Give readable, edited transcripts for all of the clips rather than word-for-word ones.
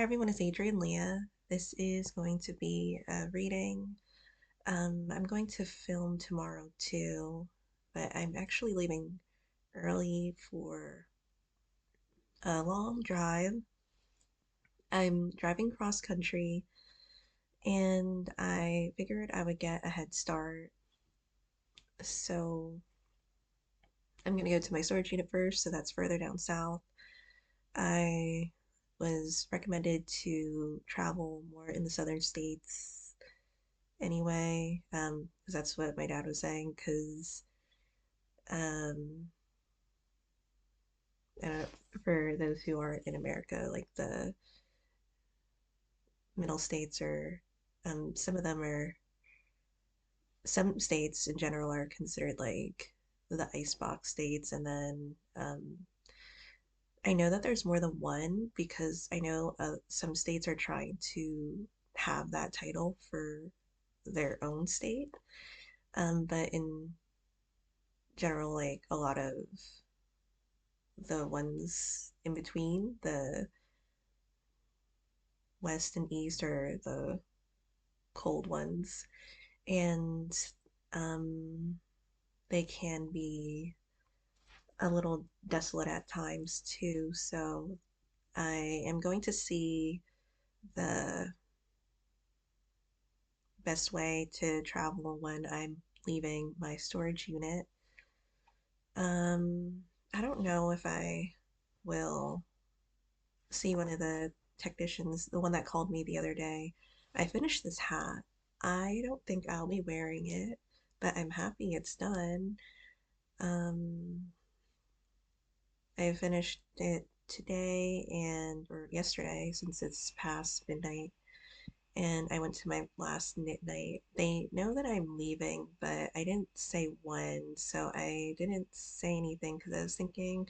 Hi everyone, it's Adrian Leah. This is going to be a reading. I'm going to film tomorrow too, but I'm actually leaving early for a long drive. I'm driving cross country and I figured I would get a head start. So I'm going to go to my storage unit first, so that's further down south. I was recommended to travel more in the southern states anyway, because that's what my dad was saying. Because um, uh, for those who aren't in America, like the middle states are, some of them are, some states in general are considered like the icebox states, and then I know that there's more than one because I know some states are trying to have that title for their own state. But in general, like a lot of the ones in between, the west and east, are the cold ones, and um, they can be a little desolate at times too. So I am going to see the best way to travel when I'm leaving my storage unit. Um, I don't know if I will see one of the technicians, the one that called me the other day. I finished this hat. I don't think I'll be wearing it, but I'm happy it's done. Um, I finished it today and or yesterday since it's past midnight, and I went to my last knit night. They know that I'm leaving, but I didn't say when, so I didn't say anything because I was thinking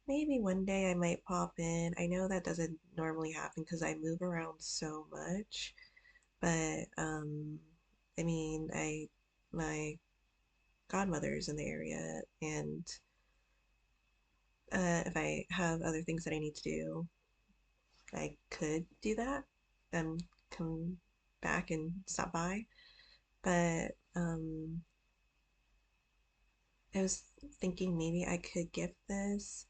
maybe one day I might pop in. I know that doesn't normally happen because I move around so much, but I mean, I my godmother's in the area, and if I have other things that I need to do, I could do that and come back and stop by. But I was thinking maybe I could gift this.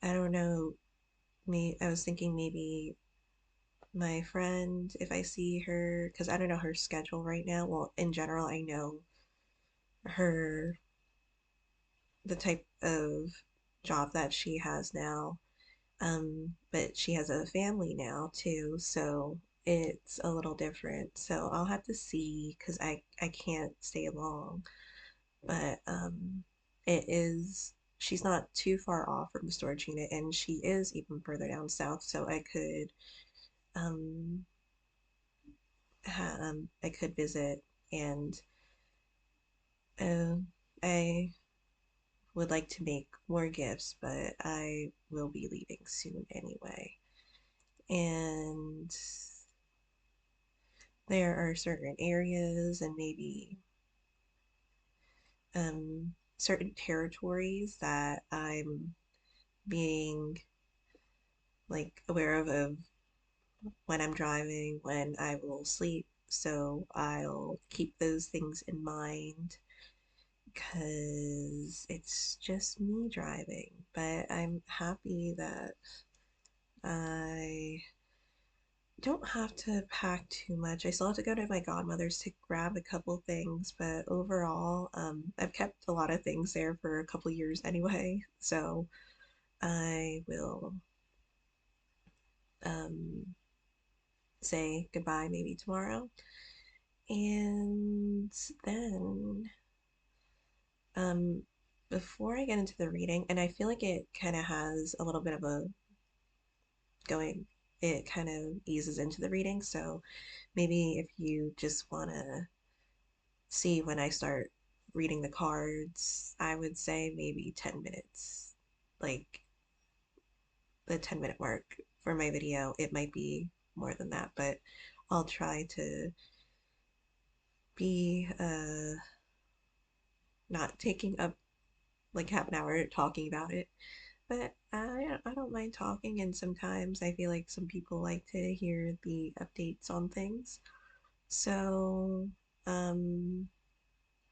I don't know. Me, I was thinking maybe my friend, if I see her, because I don't know her schedule right now. Well, in general, I know her, the type of job that she has now. But she has a family now too, so it's a little different. So I'll have to see because I can't stay long. But it is she's not too far off from the storage unit, and she is even further down south, so um I could visit, and uh, I would like to make more gifts, but I will be leaving soon anyway. And there are certain areas and maybe certain territories that I'm being like aware of when I'm driving, when I will sleep. So I'll keep those things in mind because it's just me driving. But I'm happy that I don't have to pack too much. I still have to go to my godmother's to grab a couple things, but overall, I've kept a lot of things there for a couple years anyway. So I will um, say goodbye maybe tomorrow. And then um, before I get into the reading, and I feel like it kind of has a little bit of a going, it kind of eases into the reading. So maybe if you just want to see when I start reading the cards, I would say maybe 10 minutes, like the 10-minute mark for my video. It might be more than that, but I'll try to be not taking up like half an hour talking about it. but I don't mind talking, and sometimes I feel like some people like to hear the updates on things. So, um,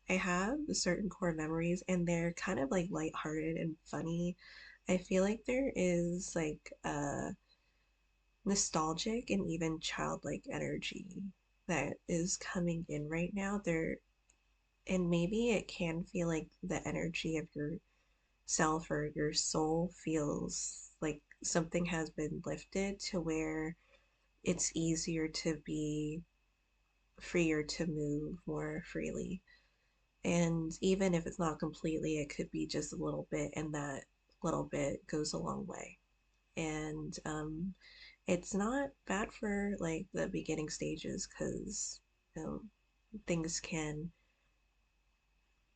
I have certain core memories, and they're kind of like lighthearted and funny. I feel like there is like a nostalgic and even childlike energy that is coming in right now. And maybe it can feel like the energy of yourself or your soul feels like something has been lifted to where it's easier to be freer to move more freely. And even if it's not completely, it could be just a little bit, and that little bit goes a long way. And it's not bad for like the beginning stages because you know, things can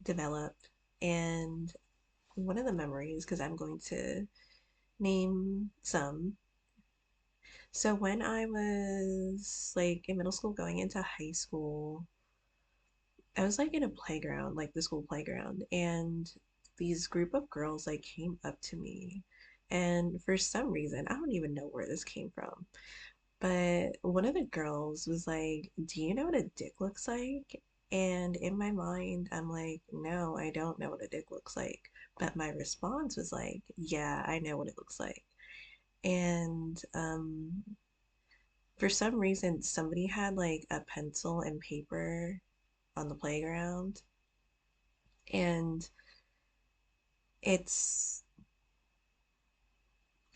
develop. And one of the memories, because I'm going to name some. So when I was like in middle school going into high school, I was like in a playground, like the school playground, and these group of girls like came up to me. And for some reason, I don't even know where this came from, but one of the girls was like, "Do you know what a dick looks like?" And in my mind, I'm like, "No, I don't know what a dick looks like." But my response was like, "Yeah, I know what it looks like." And for some reason, somebody had like a pencil and paper on the playground, and it's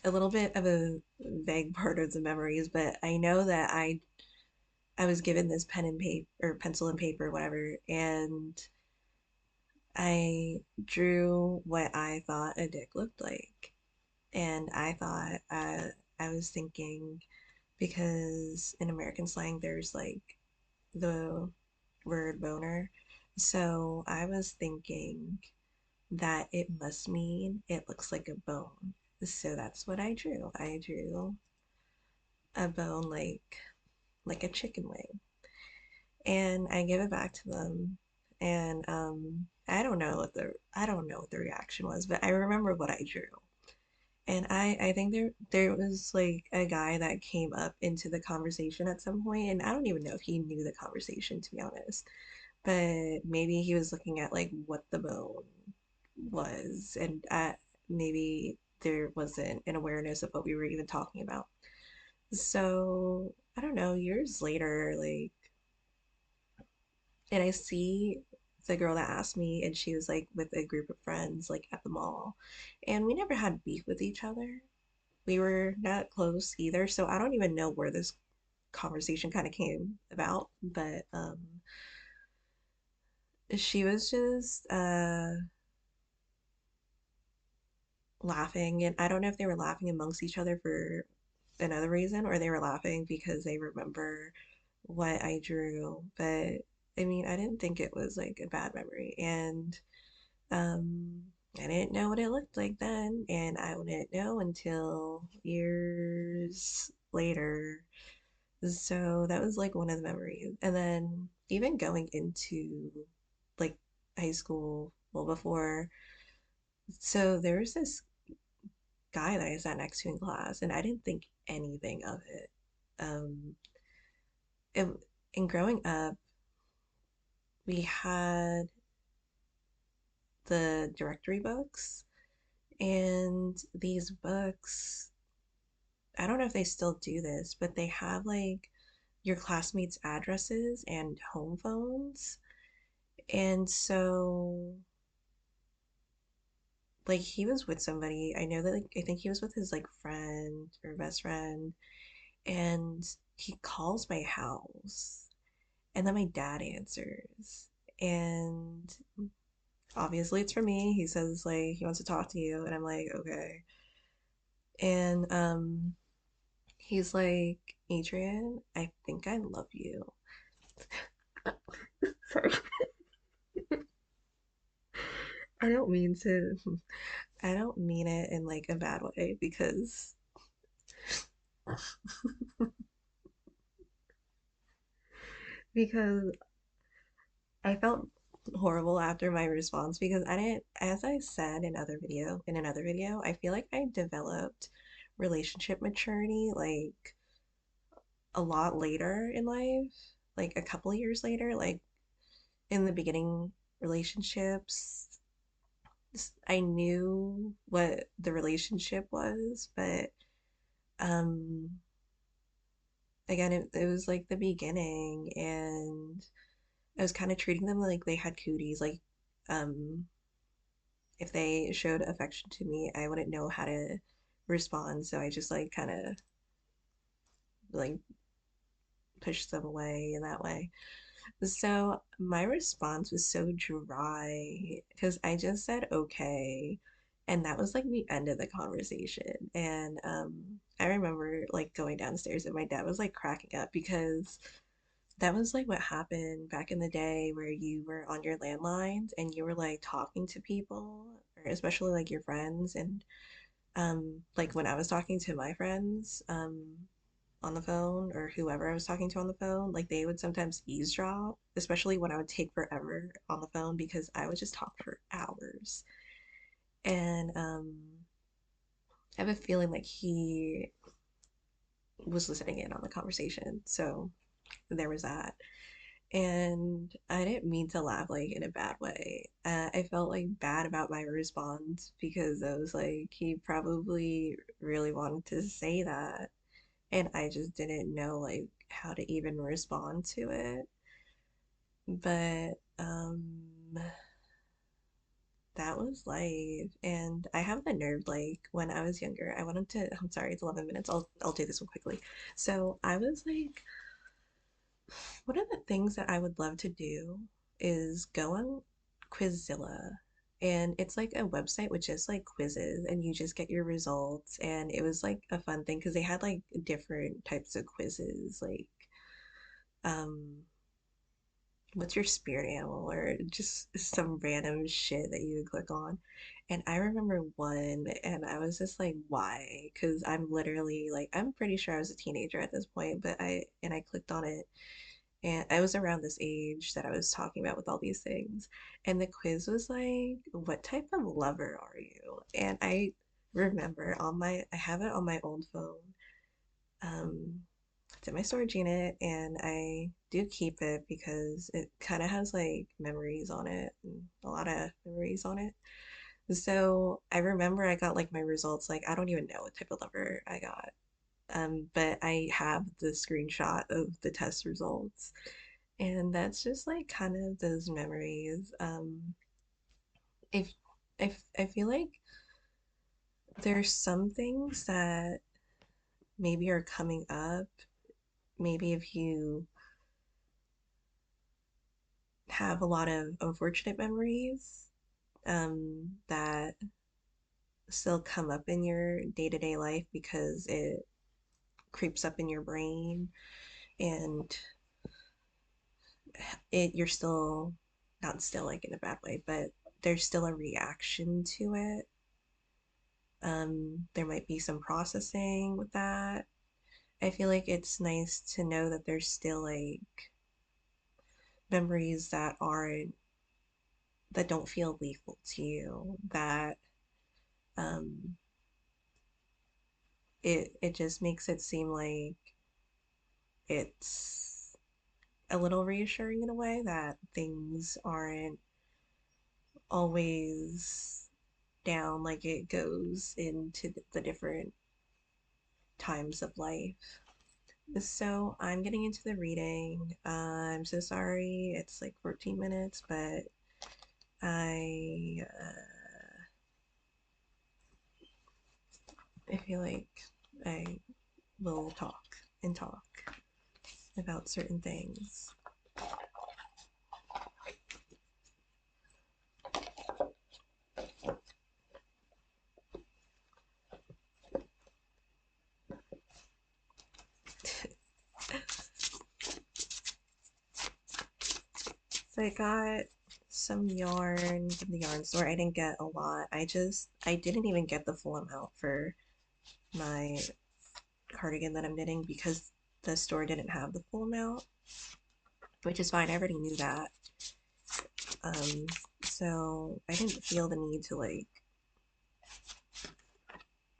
a little bit of a vague part of the memories, but I know that I was given this pen and paper or pencil and paper, whatever, and I drew what I thought a dick looked like. And I thought I was thinking because in American slang there's like the word boner. So I was thinking that it must mean it looks like a bone. So that's what I drew. I drew a bone like a chicken wing. And I give it back to them. And I don't know what the reaction was, but I remember what I drew. And I think there was like a guy that came up into the conversation at some point, and I don't even know if he knew the conversation, to be honest. But maybe he was looking at like what the bone was, and maybe there wasn't an awareness of what we were even talking about. So I don't know, years later, like, and I see the girl that asked me, and she was like with a group of friends, like at the mall, and we never had beef with each other. We were not close either, so I don't even know where this conversation kind of came about, but she was just laughing, and I don't know if they were laughing amongst each other for another reason or they were laughing because they remember what I drew, but I mean, I didn't think it was like a bad memory, and um I didn't know what it looked like then, and I wouldn't know until years later. So that was like one of the memories. And then even going into like high school, well, before, so there was this guy that I sat next to in class, and I didn't think anything of it. Um, it, in growing up, we had the directory books, and these books, I don't know if they still do this, but they have like your classmates' addresses and home phones. And so like he was with somebody. I know that like I think he was with his like friend or best friend, and he calls my house, and then my dad answers, and obviously it's for me. He says like he wants to talk to you, and I'm like okay, and he's like, Adrian, I think I love you. Sorry, I don't mean to. I don't mean it in like a bad way because I felt horrible after my response because I didn't, as I said in another video, I feel like I developed relationship maturity like a lot later in life, like a couple of years later, like in the beginning relationships, I knew what the relationship was, but um again, it was like the beginning, and I was kind of treating them like they had cooties. Like, um, if they showed affection to me, I wouldn't know how to respond, so I just like kind of like pushed them away in that way. So my response was so dry because I just said okay, and that was like the end of the conversation. And I remember like going downstairs and my dad was like cracking up because that was like what happened back in the day where you were on your landlines and you were like talking to people, or especially like your friends. And like when I was talking to my friends on the phone, or whoever I was talking to on the phone, like they would sometimes eavesdrop, especially when I would take forever on the phone because I would just talk for hours. And I have a feeling like he was listening in on the conversation. So there was that. And I didn't mean to laugh like in a bad way. I felt like bad about my response because I was like, he probably really wanted to say that, and I just didn't know like how to even respond to it. But that was life, and I have the nerve like when I was younger. I wanted to. I'm sorry, it's 11 minutes. I'll do this one quickly. So I was like, one of the things that I would love to do is go on Quizzilla. And it's like a website with just like quizzes, and you just get your results. And it was like a fun thing because they had like different types of quizzes, like um, what's your spirit animal, or just some random shit that you would click on. And I remember one, and I was just like, why? Because I'm literally like, I'm pretty sure I was a teenager at this point, but I clicked on it, and I was around this age that I was talking about with all these things. And the quiz was like, what type of lover are you? And I remember I have it on my old phone. Um, it's in my storage unit, and I do keep it because it kind of has like memories on it, and a lot of memories on it. So I remember I got like my results, like I don't even know what type of lover I got. But I have the screenshot of the test results. And that's just like kind of those memories. If I feel like there's some things that maybe are coming up, maybe if you have a lot of unfortunate memories that still come up in your day-to-day life because it creeps up in your brain, and you're still not still like in a bad way, but there's still a reaction to it. There might be some processing with that. I feel like it's nice to know that there's still like memories that don't feel lethal to you, that um it just makes it seem like it's a little reassuring in a way that things aren't always down, like it goes into the different times of life. So I'm getting into the reading. I'm so sorry. It's like 14 minutes, but I feel like I will talk and talk about certain things. So I got some yarn from the yarn store. I didn't get a lot. I didn't even get the full amount for my cardigan that I'm knitting because the store didn't have the full amount, which is fine. I already knew that. Um, so I didn't feel the need to like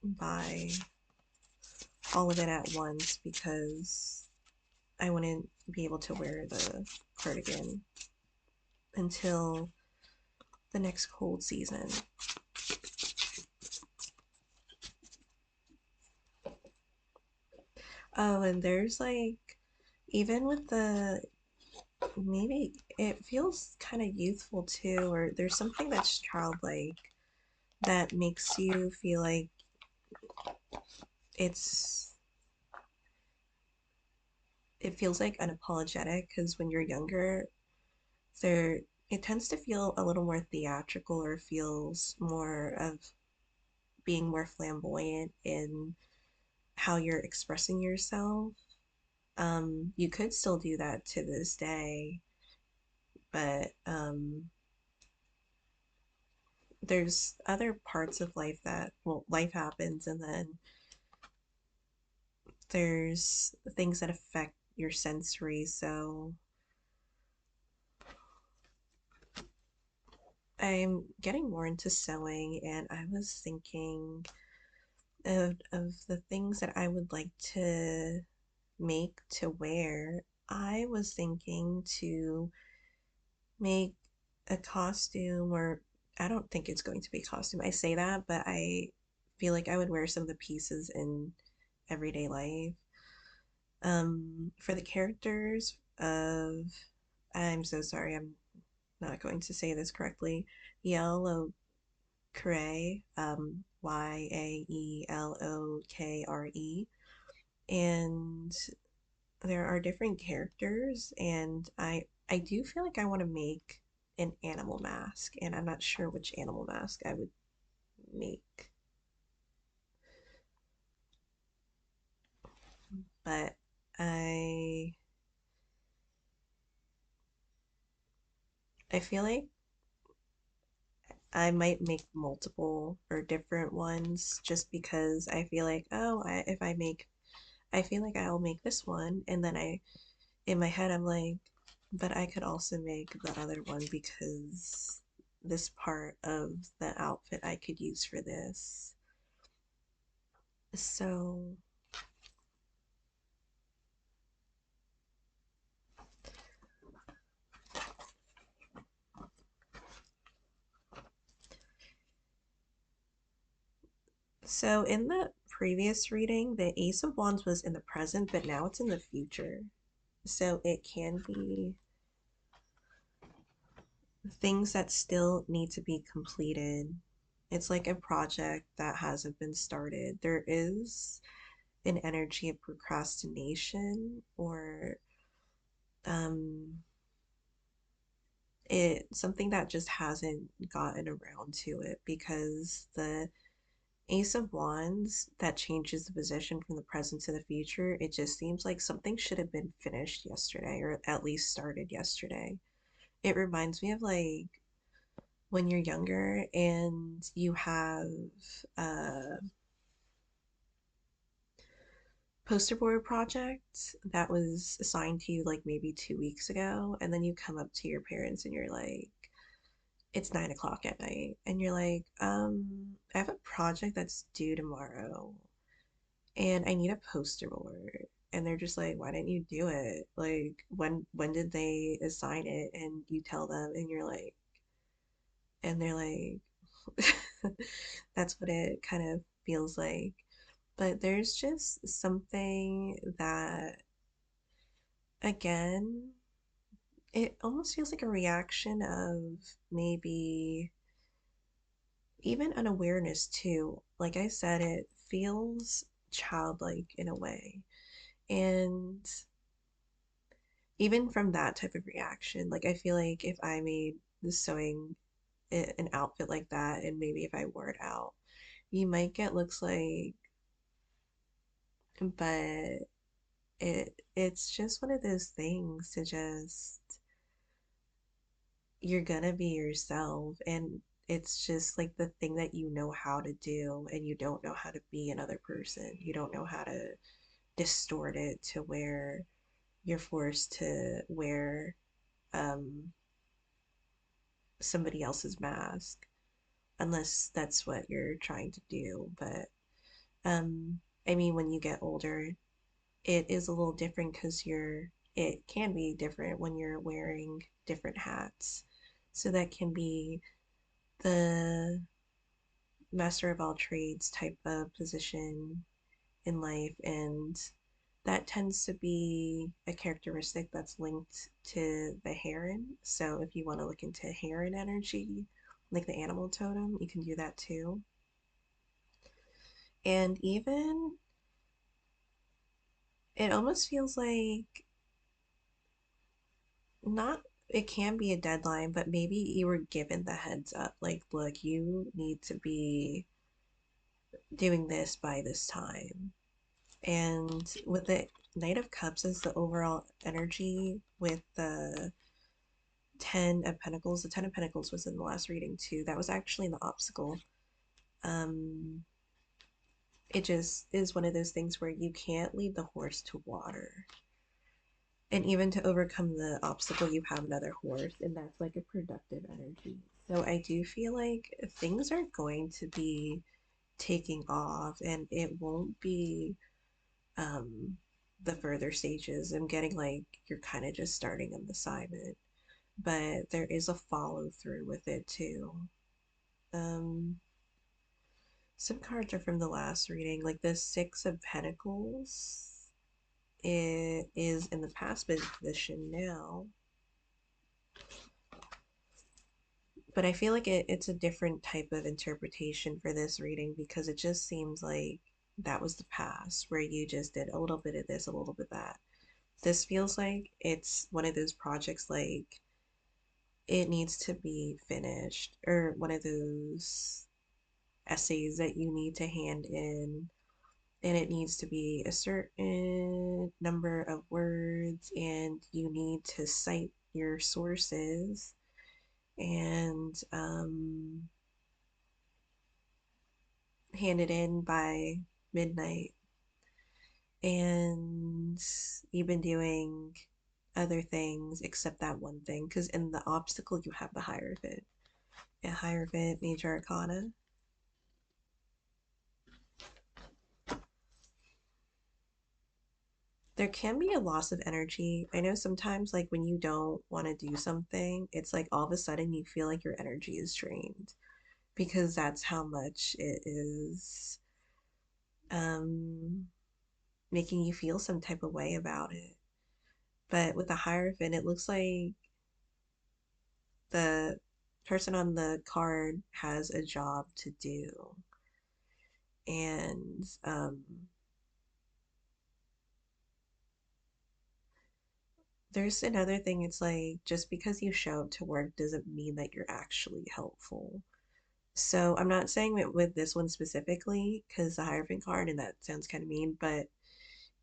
buy all of it at once because I wouldn't be able to wear the cardigan until the next cold season. Oh, and there's like, even with the, maybe it feels kind of youthful too, or there's something that's childlike that makes you feel like it's, it feels like unapologetic because when you're younger, there, it tends to feel a little more theatrical or feels more of being more flamboyant in how you're expressing yourself. You could still do that to this day, but there's other parts of life that, well, life happens, and then there's things that affect your sensory. So I'm getting more into sewing, and I was thinking of the things that I would like to make to wear. I was thinking to make a costume, or I don't think it's going to be a costume. I say that, but I feel like I would wear some of the pieces in everyday life. For the characters of, I'm so sorry, I'm not going to say this correctly. Yellow Cray, Yaelokre, and there are different characters, and I do feel like I want to make an animal mask, and I'm not sure which animal mask I would make, but I I feel like I might make multiple or different ones just because I feel like, oh, if I make, I feel like I'll make this one, and then in my head I'm like, but I could also make the other one because this part of the outfit I could use for this. So, so in the previous reading, the Ace of Wands was in the present, but now it's in the future. So it can be things that still need to be completed. It's like a project that hasn't been started. There is an energy of procrastination, or um it something that just hasn't gotten around to it, because the Ace of Wands that changes the position from the present to the future, it just seems like something should have been finished yesterday, or at least started yesterday. It reminds me of like when you're younger and you have a poster board project that was assigned to you like maybe 2 weeks ago, and then you come up to your parents and you're like, it's 9 o'clock at night, and you're like, I have a project that's due tomorrow and I need a poster board. And they're just like, why didn't you do it? Like, when did they assign it? And you tell them, and you're like, and they're like, that's what it kind of feels like. But there's just something that, again, it almost feels like a reaction of maybe even unawareness too. Like I said, it feels childlike in a way. And even from that type of reaction, like I feel like if I made the sewing an outfit like that, and maybe if I wore it out, you might get looks like, but it's just one of those things to just, you're gonna be yourself, and it's just like the thing that you know how to do, and you don't know how to be another person. You don't know how to distort it to where you're forced to wear um somebody else's mask, unless that's what you're trying to do. But um, I mean, when you get older, it is a little different because it can be different when you're wearing different hats. So that can be the master of all trades type of position in life, and that tends to be a characteristic that's linked to the heron. So if you want to look into heron energy, like the animal totem, you can do that too. And even it almost feels like not it can be a deadline, but maybe you were given the heads up like, look, you need to be doing this by this time. And with the Knight of Cups as the overall energy with the Ten of Pentacles, the Ten of Pentacles was in the last reading too. That was actually in the obstacle. Um, it just is one of those things where you can't lead the horse to water. And even to overcome the obstacle, you have another horse, and that's like a productive energy. So I do feel like things are going to be taking off, and it won't be um, the further stages. I'm getting like you're kind of just starting an assignment, but there is a follow through with it too. Um, some cards are from the last reading, like the Six of Pentacles. It is in the past position now, but I feel like it's a different type of interpretation for this reading because it just seems like that was the past where you just did a little bit of this, a little bit of that. This feels like it's one of those projects like it needs to be finished, or one of those essays that you need to hand in, and it needs to be a certain number of words, and you need to cite your sources, and hand it in by midnight. And you've been doing other things except that one thing, because in the obstacle you have the Hierophant. A Hierophant, Major Arcana. There can be a loss of energy. I know sometimes, like when you don't want to do something, it's like all of a sudden you feel like your energy is drained because that's how much it is um, making you feel some type of way about it. But with the Hierophant, it looks like the person on the card has a job to do. And there's another thing, it's like just because you show up to work doesn't mean that you're actually helpful. So I'm not saying it with this one specifically because the Hierophant card, and that sounds kind of mean, but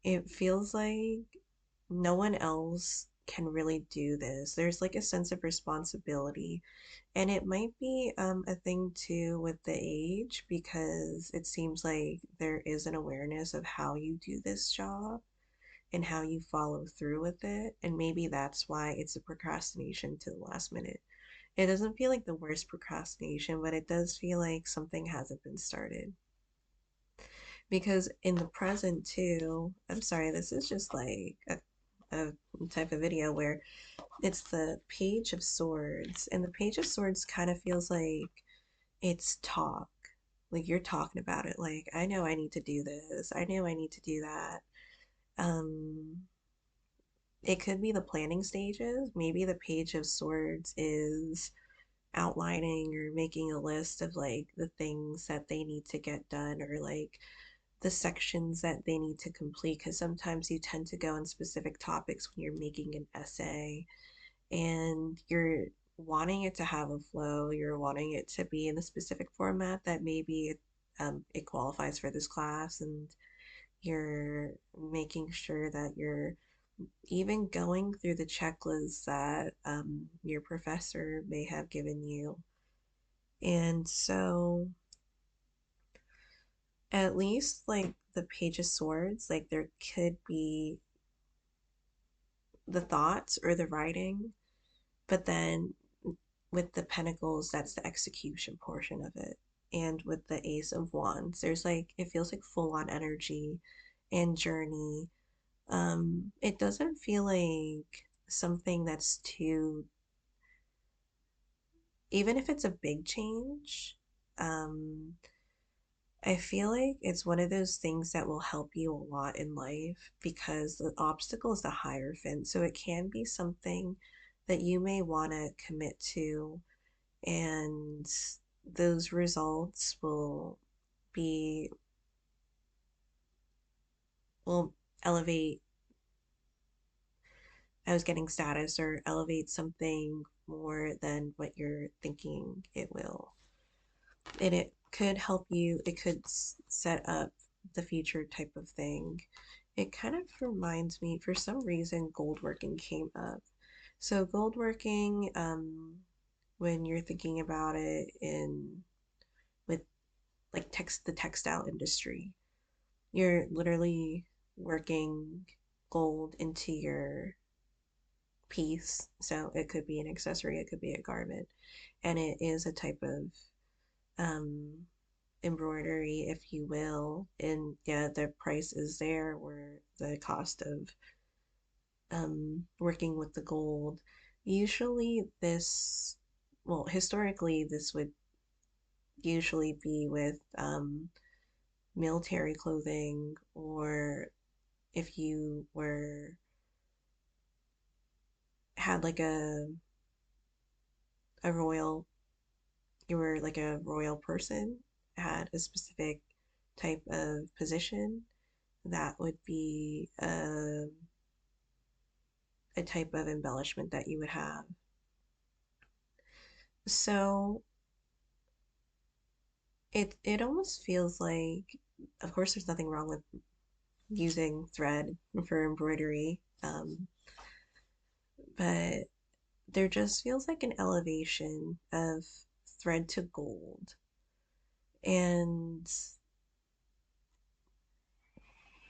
it feels like no one else can really do this. There's like a sense of responsibility, and it might be a thing too with the age because it seems like there is an awareness of how you do this job and how you follow through with it, and maybe that's why it's a procrastination to the last minute. It doesn't feel like the worst procrastination, but it does feel like something hasn't been started. Because in the present, too, I'm sorry, this is just like a type of video where it's the Page of Swords, and the Page of Swords kind of feels like it's talk. Like you're talking about it, like, I know I need to do this, I know I need to do that. Um, it could be the planning stages. Maybe the Page of Swords is outlining or making a list of like the things that they need to get done, or like the sections that they need to complete, because sometimes you tend to go on specific topics when you're making an essay, and you're wanting it to have a flow, you're wanting it to be in a specific format that maybe it qualifies for this class, and you're making sure that you're even going through the checklist that your professor may have given you. And so, at least like the Page of Swords, like there could be the thoughts or the writing, but then with the pentacles, that's the execution portion of it. And with the ace of wands, there's like, it feels like full on energy and journey. It doesn't feel like something that's too, even if it's a big change, um, I feel like it's one of those things that will help you a lot in life because the obstacle is the Hierophant. So it can be something that you may want to commit to, and those results be, will elevate, I was getting status or elevate something more than what you're thinking it will. And it could help you, it could set up the future type of thing. It kind of reminds me, for some reason, gold working came up. So, gold working, when you're thinking about it in with like the textile industry, you're literally working gold into your piece. So, it could be an accessory, it could be a garment, and it is a type of um, embroidery, if you will. And yeah, the price is there where the cost of working with the gold. Usually, this, well, historically, this would usually be with military clothing, or if you were, had like a royal, you were like a royal person, had a specific type of position, that would be a type of embellishment that you would have. So it almost feels like, of course, there's nothing wrong with using thread for embroidery, but there just feels like an elevation of thread to gold, and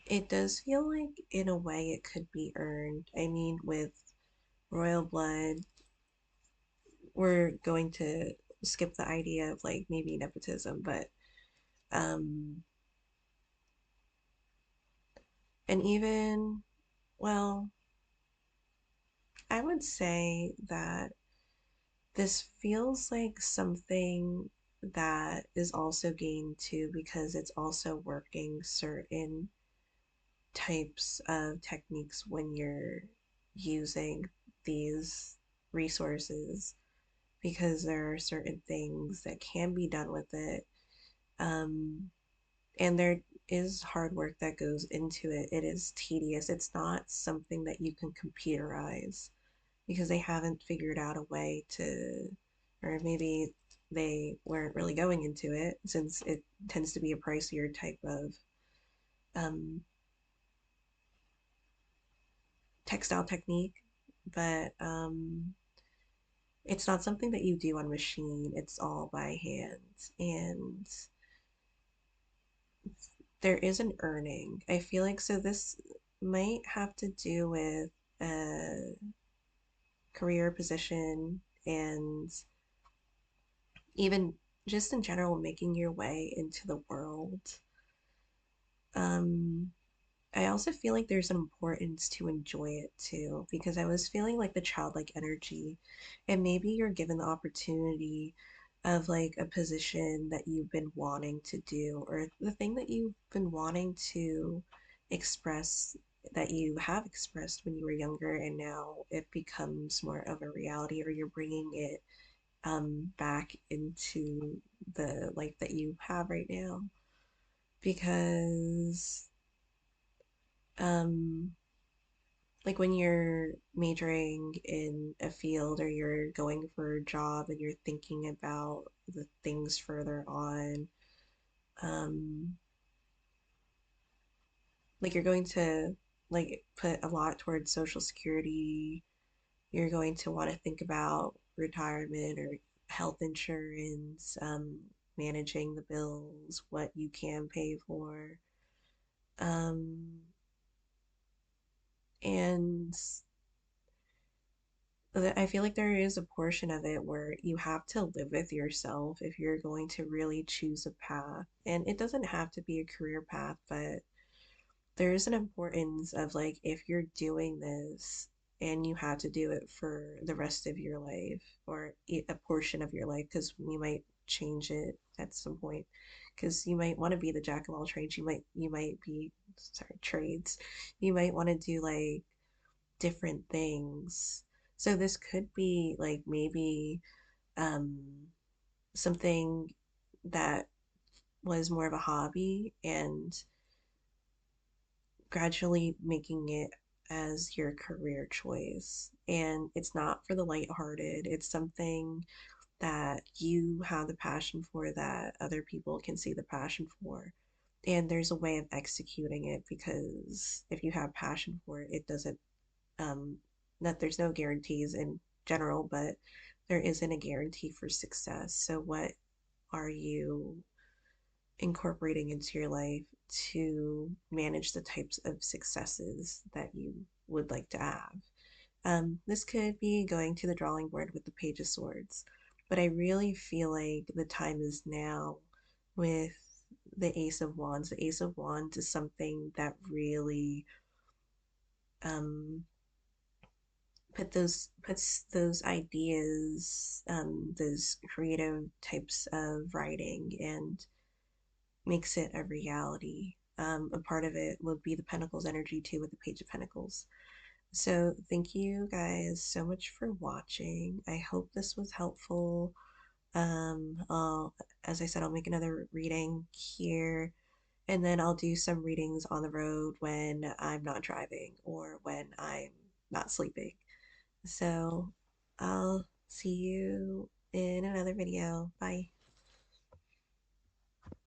it does feel like, in a way, it could be earned. I mean, with royal blood, we're going to skip the idea of like maybe nepotism, but um and even, well, I would say that this feels like something that is also gained too, because it's also working certain types of techniques when you're using these resources, because there are certain things that can be done with it. Um, and there is hard work that goes into it. It is tedious. It's not something that you can computerize because they haven't figured out a way to, or maybe they weren't really going into it, since it tends to be a pricier type of um, textile technique. But it's not something that you do on machine, it's all by hand. And there is an earning, I feel like. So this might have to do with a career position, and even just in general making your way into the world. Um, I also feel like there's an importance to enjoy it too, because I was feeling like the childlike energy, and maybe you're given the opportunity of like a position that you've been wanting to do, or the thing that you've been wanting to express, that you have expressed when you were younger, and now it becomes more of a reality, or you're bringing it back into the life that you have right now. Because um like when you're majoring in a field, or you're going for a job and you're thinking about the things further on, um like you're going to like put a lot towards social security, you're going to want to think about retirement or health insurance, managing the bills, what you can pay for, um and I feel like there is a portion of it where you have to live with yourself if you're going to really choose a path. And it doesn't have to be a career path, but there is an importance of like if you're doing this and you have to do it for the rest of your life or a portion of your life because you might change it at some point because you might want to be the jack of all trades. You might be sorry, trades. You might want to do like different things. So this could be like maybe um something that was more of a hobby and gradually making it as your career choice. And it's not for the lighthearted, it's something that you have the passion for that other people can see the passion for. And there's a way of executing it because if you have passion for it, it doesn't, um, that there's no guarantees in general, but there isn't a guarantee for success. So, what are you incorporating into your life to manage the types of successes that you would like to have? This could be going to the drawing board with the Page of Swords, but I really feel like the time is now with the Ace of Wands. The Ace of Wands is something that really um, puts those ideas, those creative types of writing, and makes it a reality. A part of it would be the Pentacles energy too, with the Page of Pentacles. So, thank you guys so much for watching. I hope this was helpful. As I said, I'll make another reading here, and then I'll do some readings on the road when I'm not driving or when I'm not sleeping. So, I'll see you in another video. Bye.